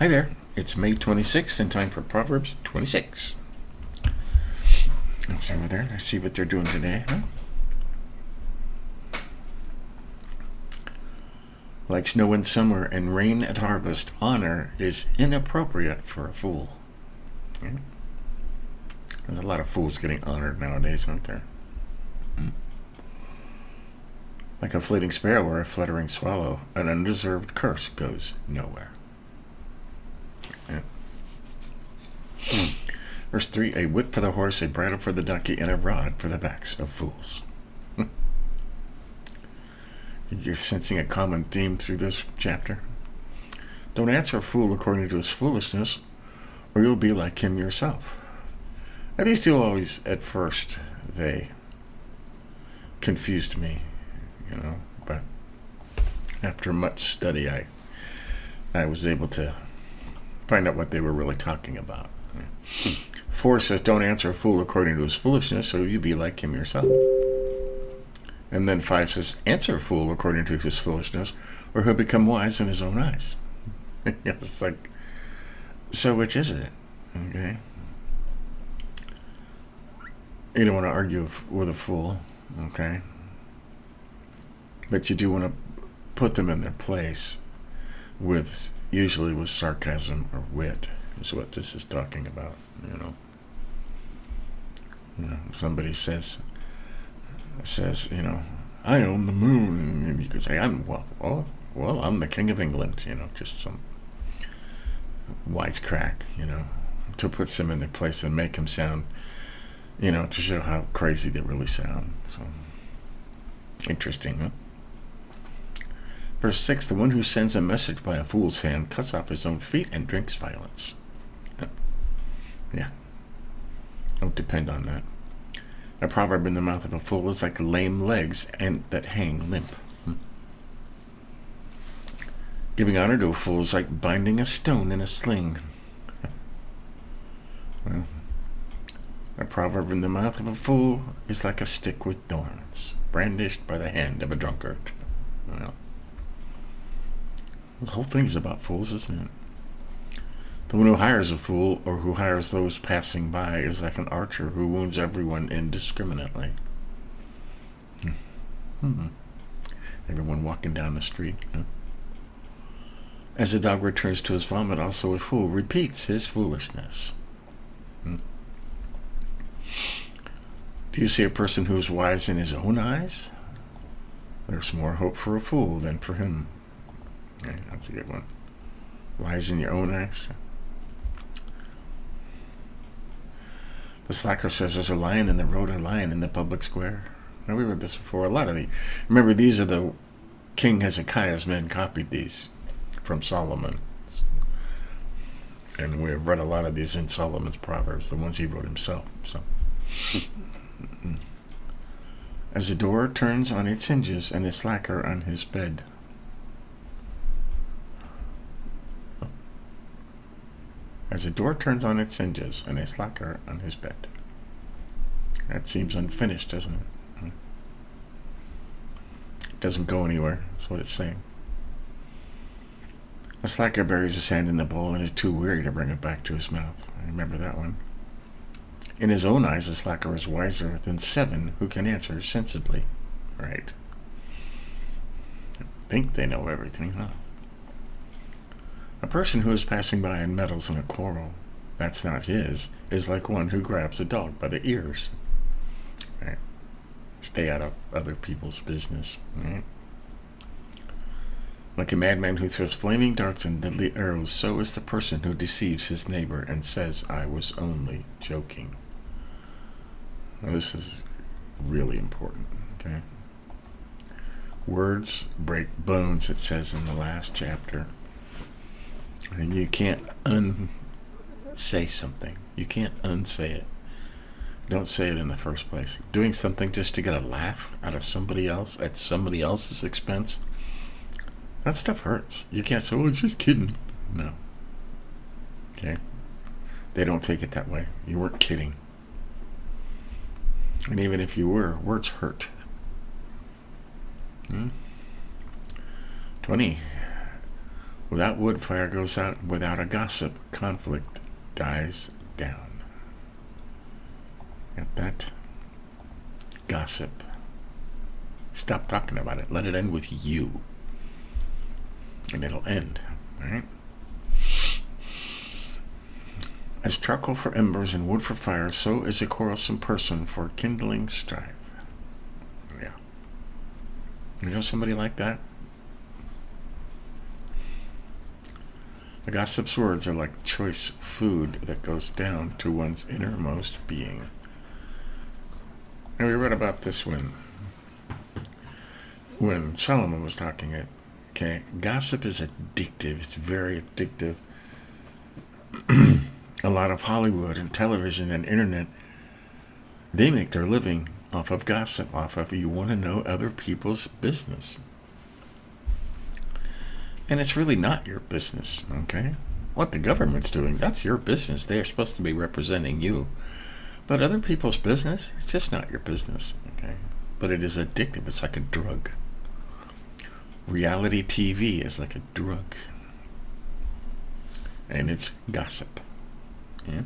Hi there, it's May 26th and time for Proverbs 26. Let's see over there, let's see what they're doing today. Like snow in summer and rain at harvest, honor is inappropriate for a fool. Yeah. There's a lot of fools getting honored nowadays, aren't there? Like a fleeting sparrow or a fluttering swallow, an undeserved curse goes nowhere. Yeah. Verse 3, a whip for the horse, a bridle for the donkey, and a rod for the backs of fools. You're sensing a common theme through this chapter. Don't answer a fool according to his foolishness, or you'll be like him yourself. At least always, at first, they confused me, but after much study, I was able to find out what they were really talking about. 4 says, don't answer a fool according to his foolishness, or you be like him yourself. And then 5 says, answer a fool according to his foolishness, or he'll become wise in his own eyes. It's like, so which is it? Okay. You don't want to argue with a fool, okay? But you do want to put them in their place usually with sarcasm or wit, is what this is talking about, somebody says, I own the moon, and you could say, I'm the king of England, just some wisecrack, to put them in their place and make them sound, to show how crazy they really sound. So interesting, huh? Verse 6, the one who sends a message by a fool's hand cuts off his own feet and drinks violence. Yeah. Don't depend on that. A proverb in the mouth of a fool is like lame legs and that hang limp. Giving honor to a fool is like binding a stone in a sling. Well, a proverb in the mouth of a fool is like a stick with thorns, brandished by the hand of a drunkard. Well, the whole thing is about fools, isn't it? The one who hires a fool, or who hires those passing by, is like an archer who wounds everyone indiscriminately. Everyone walking down the street. As a dog returns to his vomit, also a fool repeats his foolishness. Do you see a person who is wise in his own eyes? There's more hope for a fool than for him. Okay, that's a good one. Wise in your own eyes. The slacker says there's a lion in the road, a lion in the public square. Now, we read this before. Remember, these are the King Hezekiah's men copied these from Solomon. And we have read a lot of these in Solomon's Proverbs, the ones he wrote himself. So, as a door turns on its hinges and a slacker on his bed. As a door turns on its hinges and a slacker on his bed. That seems unfinished, doesn't it? It doesn't go anywhere. That's what it's saying. A slacker buries his hand in the bowl and is too weary to bring it back to his mouth. I remember that one. In his own eyes, a slacker is wiser than 7 who can answer sensibly. Right. Think they know everything, huh? A person who is passing by and meddles in a quarrel that's not his is like one who grabs a dog by the ears. Right. Stay out of other people's business. Right. Like a madman who throws flaming darts and deadly arrows, so is the person who deceives his neighbor and says, I was only joking. Now, this is really important, okay? Words break bones, it says in the last chapter. And you can't unsay something. You can't unsay it. Don't say it in the first place. Doing something just to get a laugh out of somebody else at somebody else's expense, that stuff hurts. You can't say, oh, it's just kidding. No. Okay? They don't take it that way. You weren't kidding. And even if you were, words hurt. 20. Without wood, fire goes out. Without a gossip, conflict dies down. Got that? Gossip. Stop talking about it. Let it end with you. And it'll end. Alright? As charcoal for embers and wood for fire, so is a quarrelsome person for kindling strife. Yeah. You know somebody like that? A gossip's words are like choice food that goes down to one's innermost being. And we read about this when Solomon was talking it. Okay, gossip is addictive. It's very addictive. A lot of Hollywood and television and internet, they make their living off of gossip, off of you want to know other people's business. And it's really not your business, okay? What the government's doing, that's your business. They're supposed to be representing you. But other people's business, it's just not your business, okay? But it is addictive. It's like a drug. Reality TV is like a drug. And it's gossip. Yeah?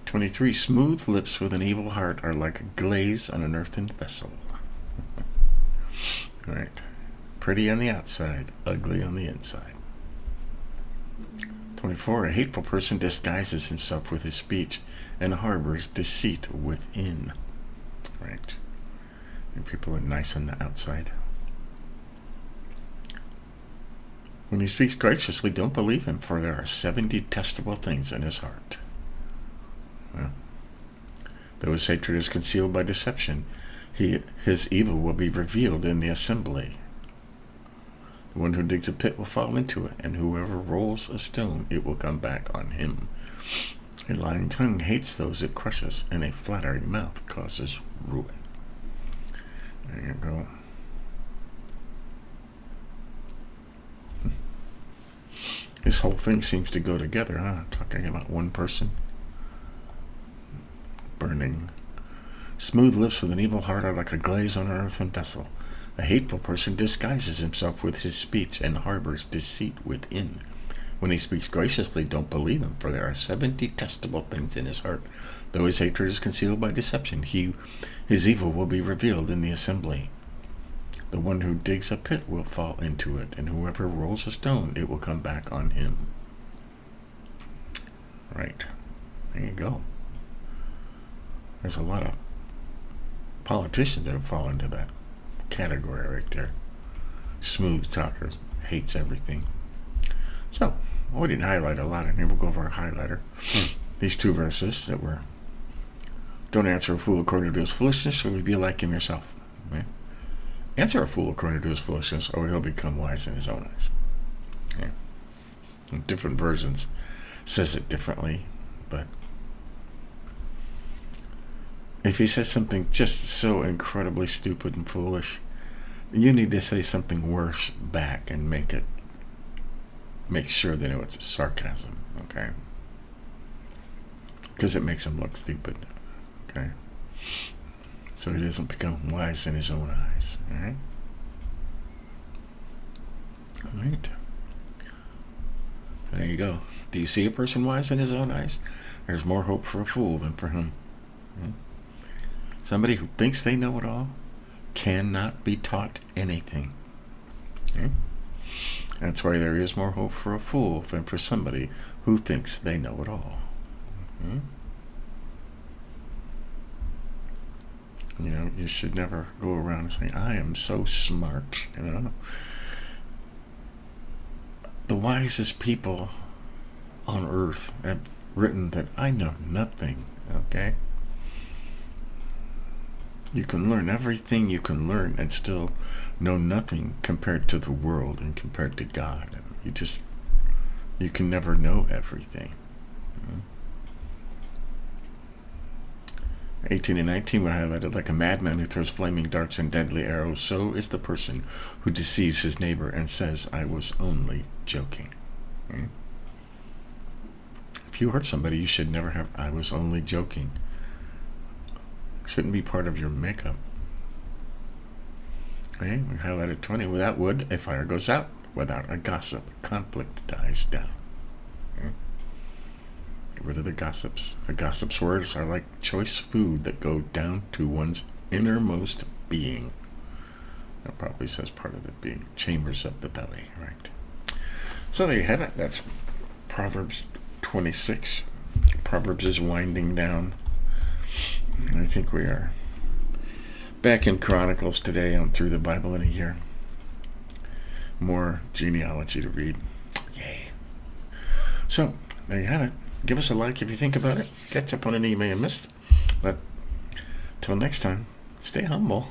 23. Smooth lips with an evil heart are like a glaze on an earthen vessel. Right. Pretty on the outside, ugly on the inside. 24. A hateful person disguises himself with his speech and harbors deceit within. Right. And people are nice on the outside. When he speaks graciously, don't believe him, for there are 7 detestable things in his heart. Well, though his hatred is concealed by deception, his evil will be revealed in the assembly. The one who digs a pit will fall into it, and whoever rolls a stone, it will come back on him. A lying tongue hates those it crushes, and a flattering mouth causes ruin. There you go. This whole thing seems to go together, huh? Talking about one person burning. Smooth lips with an evil heart are like a glaze on an earthen vessel. A hateful person disguises himself with his speech and harbors deceit within. When he speaks graciously, don't believe him, for there are 7 detestable things in his heart. Though his hatred is concealed by deception, his evil will be revealed in the assembly. The one who digs a pit will fall into it, and whoever rolls a stone, it will come back on him. Right. There you go. There's a lot of politicians that fall into that category right there. Smooth talkers, hates everything. So, we didn't highlight a lot in here. We'll go over our highlighter. These 2 verses that were, don't answer a fool according to his foolishness, or be like him yourself. Okay? Answer a fool according to his foolishness, or he'll become wise in his own eyes. Okay? In different versions says it differently, but if he says something just so incredibly stupid and foolish, you need to say something worse back and make sure they know it's sarcasm, okay? Because it makes him look stupid, okay? So he doesn't become wise in his own eyes, all right? All right. There you go. Do you see a person wise in his own eyes? There's more hope for a fool than for him. Okay? Somebody who thinks they know it all cannot be taught anything. Okay? That's why there is more hope for a fool than for somebody who thinks they know it all. Okay? You know, you should never go around saying, I am so smart, you know. The wisest people on earth have written that I know nothing, okay? You can learn everything you can learn and still know nothing compared to the world and compared to God. You can never know everything. 18 and 19 were highlighted. Like a madman who throws flaming darts and deadly arrows, so is the person who deceives his neighbor and says, I was only joking. Okay? If you hurt somebody, you should never have, I was only joking. Shouldn't be part of your makeup. Okay, we highlighted 20. Without wood, a fire goes out. without a gossip, conflict dies down. Okay? Get rid of the gossips. A gossip's words are like choice food that go down to one's innermost being. That probably says part of it being chambers of the belly, right? So there you have it. That's Proverbs 26. Proverbs is winding down. I think we are back in Chronicles today on Through the Bible in a Year. More genealogy to read. Yay. So, there you have it. Give us a like if you think about it. Catch up on any you may have missed. But, till next time, stay humble.